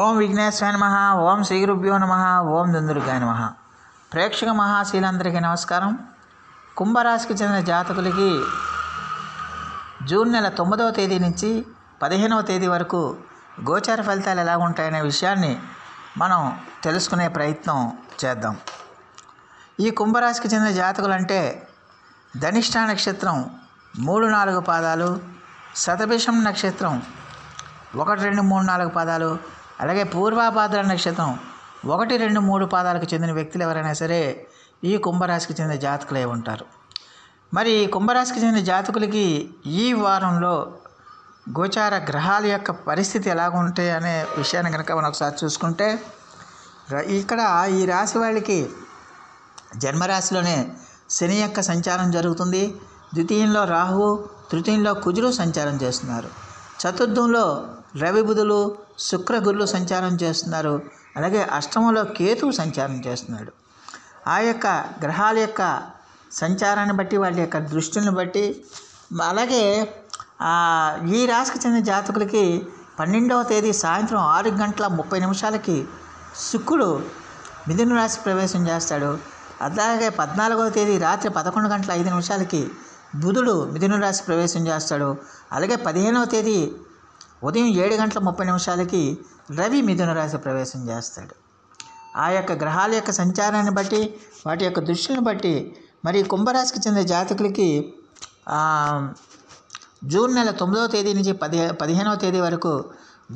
ఓం విఘ్నేశ్వరాయ నమః. ఓం శ్రీ గురుభ్యో నమః. ఓం దుందుర్గాయ నమః. ప్రేక్షక మహాశీలందరికీ నమస్కారం. కుంభరాశికి చెందిన జాతకులకి జూన్ నెల 9వ తేదీ నుంచి 15వ తేదీ వరకు గోచార ఫలితాలు ఎలా ఉంటాయనే విషయాన్ని మనం తెలుసుకునే ప్రయత్నం చేద్దాం. ఈ కుంభరాశికి చెందిన జాతకులు అంటే ధనిష్ఠ నక్షత్రం 3-4 పాదాలు, శతభిషం నక్షత్రం 1, 2, 3, 4 పాదాలు, అలాగే పూర్వాభాద్ర నక్షత్రం 1, 2, 3 పాదాలకు చెందిన వ్యక్తులు ఎవరైనా సరే ఈ కుంభరాశికి చెందిన జాతకులే ఉంటారు. మరి కుంభరాశికి చెందిన జాతకులకి ఈ వారంలో గోచార గ్రహాల యొక్క పరిస్థితి ఎలాగ ఉంటాయి అనే విషయాన్ని కనుక మనం ఒకసారి చూసుకుంటే, ఇక్కడ ఈ రాశి వాళ్ళకి జన్మరాశిలోనే శని యొక్క సంచారం జరుగుతుంది. ద్వితీయంలో రాహువు, తృతీయంలో కుజుడు సంచారం చేస్తున్నారు. చతుర్థంలో రవి, బుధులు, శుక్ర, గురులు సంచారం చేస్తున్నారు. అలాగే అష్టమంలో కేతువు సంచారం చేస్తున్నాడు. ఆ యొక్క గ్రహాల యొక్క సంచారాన్ని బట్టి, వాళ్ళ యొక్క దృష్టిని బట్టి, అలాగే ఈ రాశికి చెందిన జాతకులకి 12వ తేదీ సాయంత్రం 6:30 శుక్రుడు మిథున రాశి ప్రవేశం చేస్తాడు. అలాగే 14వ తేదీ రాత్రి 11:05 బుధుడు మిథున రాశి ప్రవేశం చేస్తాడు. అలాగే 15వ తేదీ ఉదయం 7:30 రవి మిథున రాశి ప్రవేశం చేస్తాడు. ఆ యొక్క గ్రహాల యొక్క సంచారాన్ని బట్టి, వాటి యొక్క దృష్టిని బట్టి మరి కుంభరాశికి చెందిన జాతకులకి జూన్ నెల 9వ తేదీ నుంచి 15వ తేదీ వరకు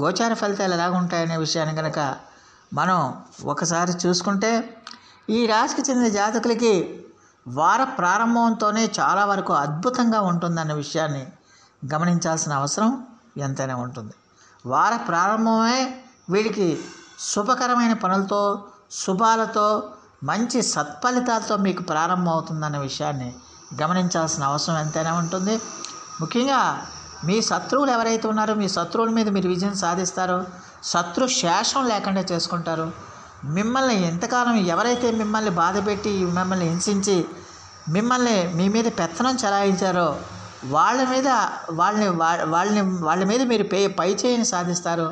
గోచార ఫలితాలు ఎలాగుంటాయనే విషయాన్ని కనుక మనం ఒకసారి చూసుకుంటే, ఈ రాశికి చెందిన జాతకులకి వార ప్రారంభంతోనే చాలా వరకు అద్భుతంగా ఉంటుందన్న విషయాన్ని గమనించాల్సిన అవసరం ఎంతైనా ఉంటుంది. వార ప్రారంభమే వీడికి శుభకరమైన పనులతో, శుభాలతో, మంచి సత్ఫలితాలతో మీకు ప్రారంభం అవుతుందన్న విషయాన్ని గమనించాల్సిన అవసరం ఎంతైనా ఉంటుంది. ముఖ్యంగా మీ శత్రువులు ఎవరైతే ఉన్నారో, మీ శత్రువుల మీద మీరు విజయం సాధిస్తారో, శత్రు శేషం లేకుండా చేసుకుంటారు. మిమ్మల్ని ఎంతకాలం ఎవరైతే మిమ్మల్ని బాధపెట్టి, మిమ్మల్ని హింసించి, మీ మీద పెత్తనం చలాయించారో వాళ్ళ మీద మీరు పై చేయిని సాధిస్తారు.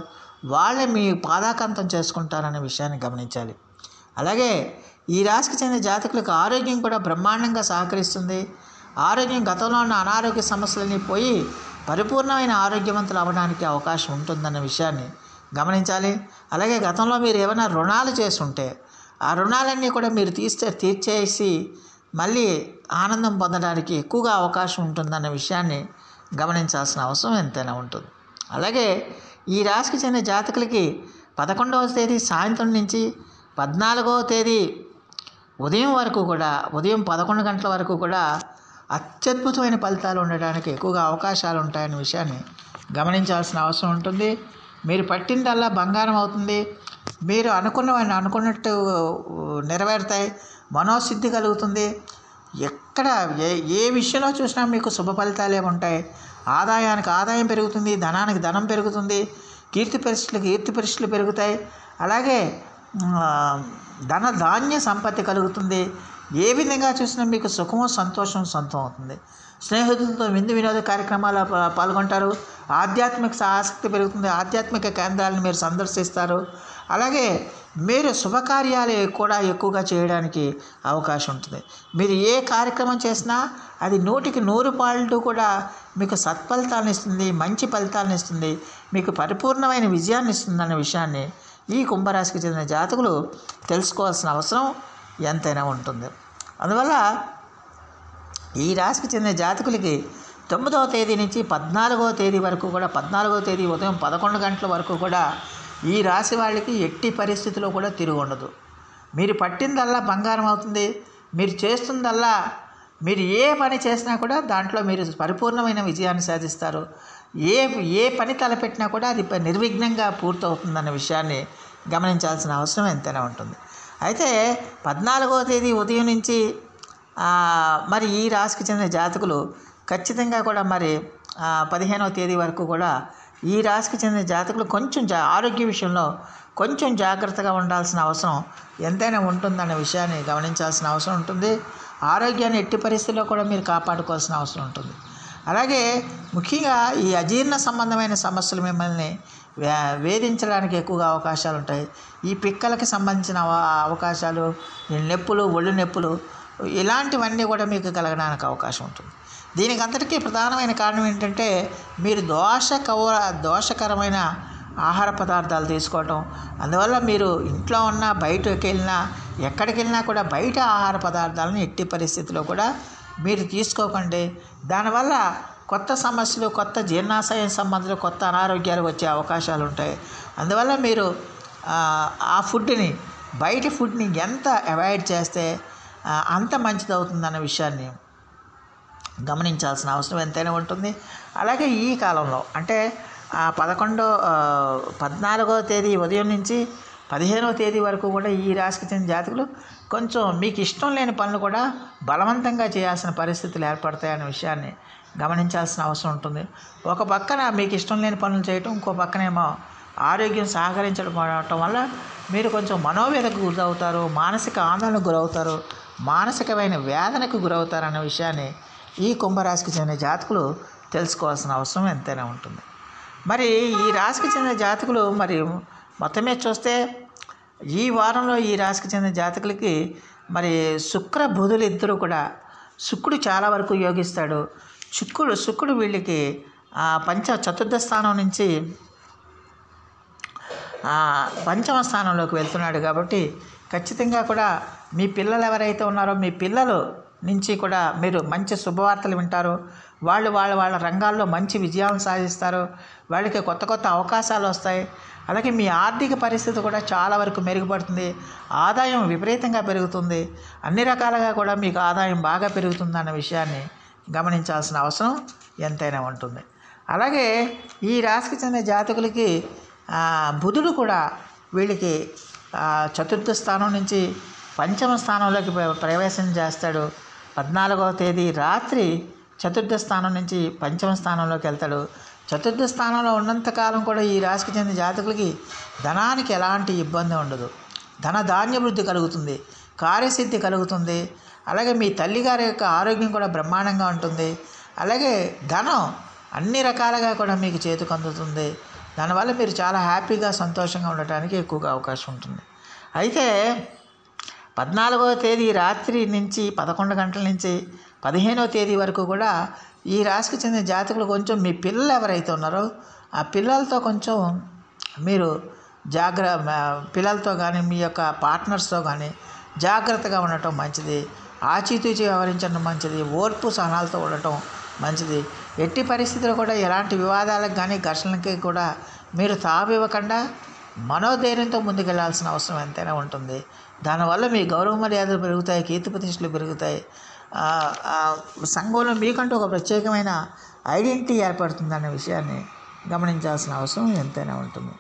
వాళ్ళని మీ పాదాకంతం చేసుకుంటారనే విషయాన్ని గమనించాలి. అలాగే ఈ రాశికి చెందిన జాతకులకు ఆరోగ్యం కూడా బ్రహ్మాండంగా సహకరిస్తుంది. ఆరోగ్యం గతంలో ఉన్న అనారోగ్య సమస్యలన్నీ పోయి పరిపూర్ణమైన ఆరోగ్యవంతులు అవ్వడానికి అవకాశం ఉంటుందన్న విషయాన్ని గమనించాలి. అలాగే గతంలో మీరు ఏమైనా రుణాలు చేస్తుంటే ఆ రుణాలన్నీ కూడా మీరు తీర్చేసి మళ్ళీ ఆనందం పొందడానికి ఎక్కువగా అవకాశం ఉంటుందన్న విషయాన్ని గమనించాల్సిన అవసరం ఎంతైనా ఉంటుంది. అలాగే ఈ రాశికి చెందిన జాతకులకి 11వ తేదీ సాయంత్రం నుంచి 14వ తేదీ ఉదయం వరకు కూడా, ఉదయం 11 గంటల వరకు కూడా అత్యద్భుతమైన ఫలితాలు ఉండడానికి ఎక్కువగా అవకాశాలు ఉంటాయనే విషయాన్ని గమనించాల్సిన అవసరం ఉంటుంది. మీరు పట్టిందల్లా బంగారం అవుతుంది. మీరు అనుకున్నవన్నీ అనుకున్నట్టు నెరవేరుతాయి. మనోసిద్ధి కలుగుతుంది. ఎక్కడ ఏ విషయంలో చూసినా మీకు శుభ ఫలితాలే ఉంటాయి. ఆదాయానికి ఆదాయం పెరుగుతుంది, ధనానికి ధనం పెరుగుతుంది, కీర్తి ప్రతిష్టలు పెరుగుతాయి. అలాగే ధాన్య సంపత్తి కలుగుతుంది. ఏ విధంగా చూసినా మీకు సుఖము, సంతోషం సొంతం అవుతుంది. స్నేహితులతో వినోద కార్యక్రమాలు పాల్గొంటారు. ఆధ్యాత్మిక ఆసక్తి పెరుగుతుంది. ఆధ్యాత్మిక కేంద్రాలను మీరు సందర్శిస్తారు. అలాగే మీరు శుభకార్యాలు కూడా ఎక్కువగా చేయడానికి అవకాశం ఉంటుంది. మీరు ఏ కార్యక్రమం చేసినా అది 100కి 100 కూడా మీకు సత్ఫలితాలను ఇస్తుంది, మంచి ఫలితాలను ఇస్తుంది, మీకు పరిపూర్ణమైన విజయాన్ని ఇస్తుంది అనే విషయాన్ని ఈ కుంభరాశికి చెందిన జాతకులు తెలుసుకోవాల్సిన అవసరం ఎంతైనా ఉంటుంది. అందువల్ల ఈ రాశికి చెందిన జాతకులకి 9వ తేదీ నుంచి 14వ తేదీ వరకు కూడా, 14వ తేదీ ఉదయం 11 గంటల వరకు కూడా ఈ రాశి వాళ్ళకి ఎట్టి పరిస్థితిలో కూడా తిరుగు ఉండదు. మీరు పట్టిందల్లా బంగారం అవుతుంది. మీరు చేస్తుందల్లా, మీరు ఏ పని చేసినా కూడా దాంట్లో మీరు పరిపూర్ణమైన విజయాన్ని సాధిస్తారు. ఏ పని తలపెట్టినా కూడా అది నిర్విఘ్నంగా పూర్తవుతుందన్న విషయాన్ని గమనించాల్సిన అవసరం ఎంతైనా ఉంటుంది. అయితే 14వ తేదీ ఉదయం నుంచి మరి ఈ రాశికి చెందిన జాతకులు ఖచ్చితంగా కూడా మరి 15వ తేదీ వరకు కూడా ఈ రాశికి చెందిన జాతకులు కొంచెం ఆరోగ్య విషయంలో కొంచెం జాగ్రత్తగా ఉండాల్సిన అవసరం ఎంతైనా ఉంటుందన్న విషయాన్ని గమనించాల్సిన అవసరం ఉంటుంది. ఆరోగ్యాన్ని ఎట్టి పరిస్థితుల్లో కూడా మీరు కాపాడుకోవాల్సిన అవసరం ఉంటుంది. అలాగే ముఖ్యంగా ఈ అజీర్ణ సంబంధమైన సమస్యలు మిమ్మల్ని వేధించడానికి ఎక్కువగా అవకాశాలు ఉంటాయి. ఈ పిక్కలకి సంబంధించిన అవకాశాలు, ఈ నొప్పులు, ఒళ్ళు నొప్పులు ఇలాంటివన్నీ కూడా మీకు కలగడానికి అవకాశం ఉంటుంది. దీనికి అంతటికీ ప్రధానమైన కారణం ఏంటంటే మీరు దోషకరమైన ఆహార పదార్థాలు తీసుకోవటం. అందువల్ల మీరు ఇంట్లో ఉన్న బయటకు వెళ్ళినా ఎక్కడికి వెళ్ళినా కూడా బయట ఆహార పదార్థాలను ఎట్టి పరిస్థితిలో కూడా మీరు తీసుకోకండి. దానివల్ల కొత్త సమస్యలు, కొత్త జీర్ణాశయం సంబంధించిన కొత్త అనారోగ్యాలు వచ్చే అవకాశాలు ఉంటాయి. అందువల్ల మీరు ఆ ఫుడ్ని, బయట ఫుడ్ని ఎంత అవాయిడ్ చేస్తే అంత మంచిది అవుతుందన్న విషయాన్ని గమనించాల్సిన అవసరం ఎంతైనా ఉంటుంది. అలాగే ఈ కాలంలో అంటే 14వ తేదీ ఉదయం నుంచి 15వ తేదీ వరకు కూడా ఈ రాశికి చెందిన జాతకులు కొంచెం మీకు ఇష్టం లేని పనులు కూడా బలవంతంగా చేయాల్సిన పరిస్థితులు ఏర్పడతాయనే విషయాన్ని గమనించాల్సిన అవసరం ఉంటుంది. ఒక పక్కన మీకు ఇష్టం లేని పనులు చేయటం, ఇంకో పక్కనేమో ఆరోగ్యం సహకరించడం వల్ల మీరు కొంచెం మనోవేదనకు గురవుతారు, మానసిక ఆందోళనకు గురవుతారు, మానసికమైన వేదనకు గురవుతారు అనే విషయాన్ని ఈ కుంభరాశికి చెందిన జాతకులు తెలుసుకోవాల్సిన అవసరం ఎంతైనా ఉంటుంది. మరి ఈ రాశికి చెందిన జాతకులు మరి మొత్తమే చూస్తే ఈ వారంలో ఈ రాశికి చెందిన జాతకులకి మరి శుక్ర బుధులు ఇద్దరు కూడా, శుక్రుడు చాలా వరకు యోగిస్తాడు. శుక్రుడు వీళ్ళకి చతుర్థ స్థానం నుంచి పంచమ స్థానంలోకి వెళ్తున్నాడు. కాబట్టి ఖచ్చితంగా కూడా మీ పిల్లలు ఎవరైతే ఉన్నారో మీ పిల్లలు నుంచి కూడా మీరు మంచి శుభవార్తలు వింటారు. వాళ్ళ రంగాల్లో మంచి విజయాలను సాధిస్తారు. వాళ్ళకి కొత్త అవకాశాలు వస్తాయి. అలాగే మీ ఆర్థిక పరిస్థితి కూడా చాలా వరకు మెరుగుపడుతుంది. ఆదాయం విపరీతంగా పెరుగుతుంది. అన్ని రకాలుగా కూడా మీకు ఆదాయం బాగా పెరుగుతుంది అన్న విషయాన్ని గమనించాల్సిన అవసరం ఎంతైనా ఉంటుంది. అలాగే ఈ రాశికి చెందిన జాతకులకి బుధుడు కూడా వీళ్ళకి చతుర్థ స్థానం నుంచి పంచమ స్థానంలోకి ప్రవేశం చేస్తాడు. 14వ తేదీ రాత్రి చతుర్థ స్థానం నుంచి పంచమ స్థానంలోకి వెళ్తాడు. చతుర్థ స్థానంలో ఉన్నంతకాలం కూడా ఈ రాశికి చెందిన జాతకులకి ధనానికి ఎలాంటి ఇబ్బంది ఉండదు. ధాన్యవృద్ధి కలుగుతుంది, కార్యసిద్ధి కలుగుతుంది. అలాగే మీ తల్లిగారి యొక్క ఆరోగ్యం కూడా బ్రహ్మాండంగా ఉంటుంది. అలాగే ధనం అన్ని రకాలుగా కూడా మీకు చేతికి అందుతుంది. దానివల్ల మీరు చాలా హ్యాపీగా, సంతోషంగా ఉండటానికి ఎక్కువగా అవకాశం ఉంటుంది. అయితే 14వ తేదీ రాత్రి నుంచి 11 గంటల నుంచి 15వ తేదీ వరకు కూడా ఈ రాశికి చెందిన జాతకులు కొంచెం మీ పిల్లలు ఎవరైతే ఉన్నారో ఆ పిల్లలతో కొంచెం మీరు పిల్లలతో కానీ మీ యొక్క పార్ట్నర్స్తో కానీ జాగ్రత్తగా ఉండటం మంచిది. ఆచితూచి వ్యవహరించడం మంచిది. ఓర్పు సహనాలతో ఉండటం మంచిది. ఎట్టి పరిస్థితుల్లో కూడా ఎలాంటి వివాదాలకు కానీ ఘర్షణలకి కూడా మీరు తావివ్వకుండా మనోధైర్యంతో ముందుకెళ్లాల్సిన అవసరం ఎంతైనా ఉంటుంది. దానివల్ల మీ గౌరవ మర్యాదలు పెరుగుతాయి, కీర్తి ప్రతిష్టలు పెరుగుతాయి. సంఘంలో మీకంటూ ఒక ప్రత్యేకమైన ఐడెంటిటీ ఏర్పడుతుందనే విషయాన్ని గమనించాల్సిన అవసరం ఎంతైనా ఉంటుంది.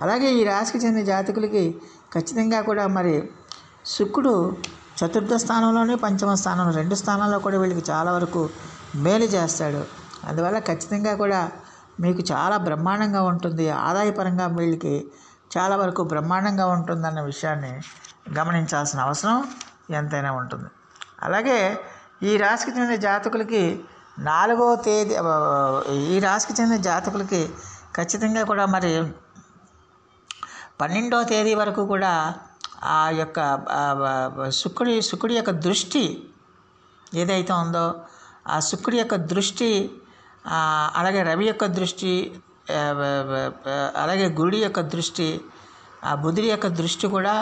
అలాగే ఈ రాశికి చెందిన జాతకులకి ఖచ్చితంగా కూడా మరి శుక్రుడు చతుర్థ స్థానంలోనే పంచమ స్థానంలో 2 స్థానాల్లో కూడా వీళ్ళకి చాలా వరకు మేలు చేస్తాడు. అందువల్ల ఖచ్చితంగా కూడా మీకు చాలా బ్రహ్మాండంగా ఉంటుంది. ఆదాయపరంగా వీళ్ళకి చాలా వరకు బ్రహ్మాండంగా ఉంటుందన్న విషయాన్ని గమనించాల్సిన అవసరం ఎంతైనా ఉంటుంది. అలాగే ఈ రాశికి చెందిన జాతకులకి 4వ తేదీ ఈ రాశికి చెందిన జాతకులకి ఖచ్చితంగా కూడా మరి 12వ తేదీ వరకు కూడా ఆ యొక్క శుక్రుడి యొక్క దృష్టి ఏదైతే ఉందో ఆ శుక్రుడి యొక్క దృష్టి, అలాగే రవి యొక్క దృష్టి, అలాగే గురుడి యొక్క దృష్టి, ఆ బుధుడి యొక్క దృష్టి కూడా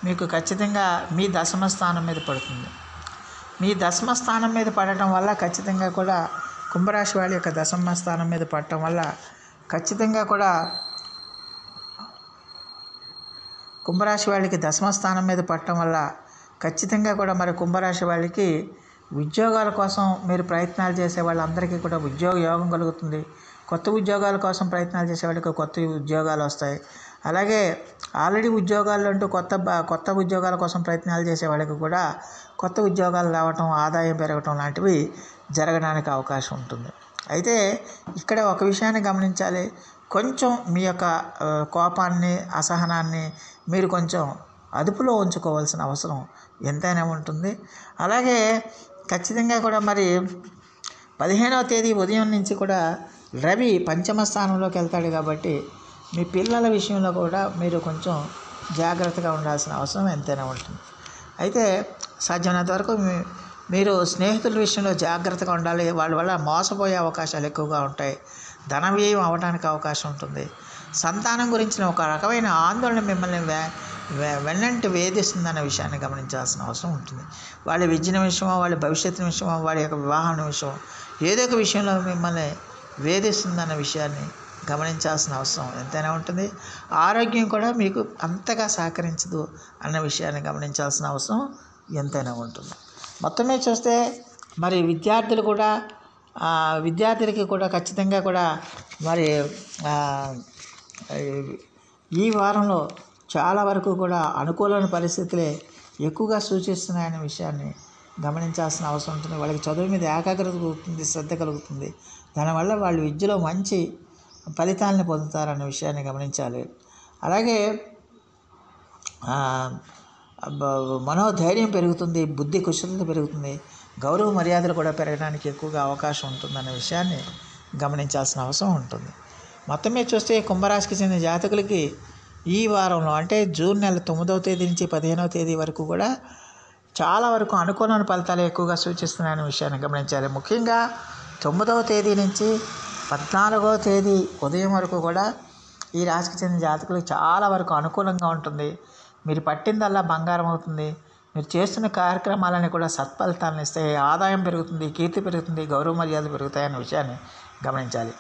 మీకు ఖచ్చితంగా మీ దశమ స్థానం మీద పడుతుంది. మీ దశమ స్థానం మీద పడటం వల్ల ఖచ్చితంగా కూడా కుంభరాశి వాళ్ళ యొక్క దశమ స్థానం మీద పడటం వల్ల ఖచ్చితంగా కూడా కుంభరాశి వాళ్ళకి దశమ స్థానం మీద పడటం వల్ల ఖచ్చితంగా కూడా మరి కుంభరాశి వాళ్ళకి ఉద్యోగాల కోసం మీరు ప్రయత్నాలు చేసే వాళ్ళందరికీ కూడా ఉద్యోగ యోగం కలుగుతుంది. కొత్త ఉద్యోగాల కోసం ప్రయత్నాలు చేసే వాళ్ళకి కొత్త ఉద్యోగాలు వస్తాయి. అలాగే ఆల్రెడీ ఉద్యోగాలు అంటూ కొత్త ఉద్యోగాల కోసం ప్రయత్నాలు చేసే వాళ్ళకి కూడా కొత్త ఉద్యోగాలు రావటం, ఆదాయం పెరగటం లాంటివి జరగడానికి అవకాశం ఉంటుంది. అయితే ఇక్కడ ఒక విషయాన్ని గమనించాలి. కొంచెం మీ యొక్క కోపాన్ని, అసహనాన్ని మీరు కొంచెం అదుపులో ఉంచుకోవాల్సిన అవసరం ఎంతైనా ఉంటుంది. అలాగే ఖచ్చితంగా కూడా మరి 15వ తేదీ ఉదయం నుంచి కూడా రవి పంచమ స్థానంలోకి వెళ్తాడు. కాబట్టి మీ పిల్లల విషయంలో కూడా మీరు కొంచెం జాగ్రత్తగా ఉండాల్సిన అవసరం ఎంతైనా ఉంటుంది. అయితే సాధ్యమైనంత వరకు మీరు స్నేహితుల విషయంలో జాగ్రత్తగా ఉండాలి. వాళ్ళ వల్ల మోసపోయే అవకాశాలు ఎక్కువగా ఉంటాయి. ధన వ్యయం అవ్వడానికి అవకాశం ఉంటుంది. సంతానం గురించిన ఒక రకమైన ఆందోళన మిమ్మల్ని వెన్నంటి వేధిస్తుందన్న విషయాన్ని గమనించాల్సిన అవసరం ఉంటుంది. వాళ్ళ విద్యన విషయమో, వాళ్ళ భవిష్యత్తు విషయమో, వాడి యొక్క వివాహం విషయం, ఏదో ఒక విషయంలో మిమ్మల్ని వేధిస్తుందన్న విషయాన్ని గమనించాల్సిన అవసరం ఎంతైనా ఉంటుంది. ఆరోగ్యం కూడా మీకు అంతగా సహకరించదు అన్న విషయాన్ని గమనించాల్సిన అవసరం ఎంతైనా ఉంటుంది. మొత్తం మీద చూస్తే మరి విద్యార్థులకి కూడా ఖచ్చితంగా కూడా మరి ఈ వారంలో చాలా వరకు కూడా అనుకూలమైన పరిస్థితులే ఎక్కువగా సూచిస్తున్నాయనే విషయాన్ని గమనించాల్సిన అవసరం ఉంటుంది. వాళ్ళకి చదువు మీద ఏకాగ్రత కలుగుతుంది, శ్రద్ధ కలుగుతుంది. దానివల్ల వాళ్ళు విద్యలో మంచి ఫలితాలను పొందుతారన్న విషయాన్ని గమనించాలి. అలాగే మనోధైర్యం పెరుగుతుంది, బుద్ధి కుశలత పెరుగుతుంది, గౌరవ మర్యాదలు కూడా పెరగడానికి ఎక్కువగా అవకాశం ఉంటుందన్న విషయాన్ని గమనించాల్సిన అవసరం ఉంటుంది. మొత్తం మీద చూస్తే కుంభరాశికి చెందిన జాతకులకి ఈ వారంలో అంటే జూన్ నెల 9వ తేదీ నుంచి 15వ తేదీ వరకు కూడా చాలా వరకు అనుకూలమైన ఫలితాలు ఎక్కువగా సూచిస్తున్నాయనే విషయాన్ని గమనించాలి. ముఖ్యంగా 9వ తేదీ నుంచి 14వ తేదీ ఉదయం వరకు కూడా ఈ రాశికి చెందిన జాతకులకు చాలా వరకు అనుకూలంగా ఉంటుంది. మీరు పట్టిందల్లా బంగారం అవుతుంది. మీరు చేస్తున్న కార్యక్రమాలని కూడా సత్ఫలితాలను ఇస్తాయి. ఆదాయం పెరుగుతుంది, కీర్తి పెరుగుతుంది, గౌరవ మర్యాదలు పెరుగుతాయన్న విషయాన్ని గమనించాలి.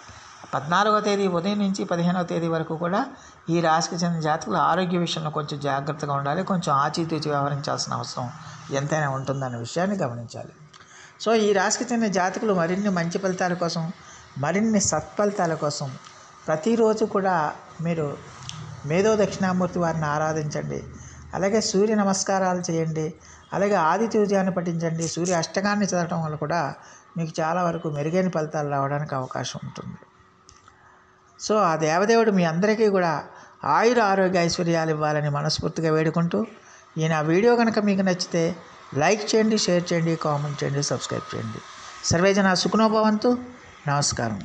14వ తేదీ ఉదయం నుంచి 15వ తేదీ వరకు కూడా ఈ రాశికి చెందిన జాతకులు ఆరోగ్య విషయంలో కొంచెం జాగ్రత్తగా ఉండాలి. కొంచెం ఆచితూచి వ్యవహరించాల్సిన అవసరం ఎంతైనా ఉంటుందన్న విషయాన్ని గమనించాలి. సో ఈ రాశికి చెందిన జాతకులు మరిన్ని మంచి ఫలితాల కోసం, మరిన్ని సత్ఫలితాల కోసం ప్రతిరోజు కూడా మీరు మేధో దక్షిణామూర్తి వారిని ఆరాధించండి. అలాగే సూర్య నమస్కారాలు చేయండి. అలాగే ఆదిత్యోదయాన్ని పఠించండి. సూర్య అష్టకాన్ని చదవటం వల్ల కూడా మీకు చాలా వరకు మెరుగైన ఫలితాలు రావడానికి అవకాశం ఉంటుంది. సో ఆ దేవదేవుడు మీ అందరికీ కూడా ఆయుర ఆరోగ్య ఐశ్వర్యాలు ఇవ్వాలని మనస్ఫూర్తిగా వేడుకుంటూ ఈయన వీడియో కనుక మీకు నచ్చితే లైక్ చేయండి, షేర్ చేయండి, కామెంట్ చేయండి, సబ్స్క్రైబ్ చేయండి. సర్వేజన సుఖనో భవంతు. నమస్కారం.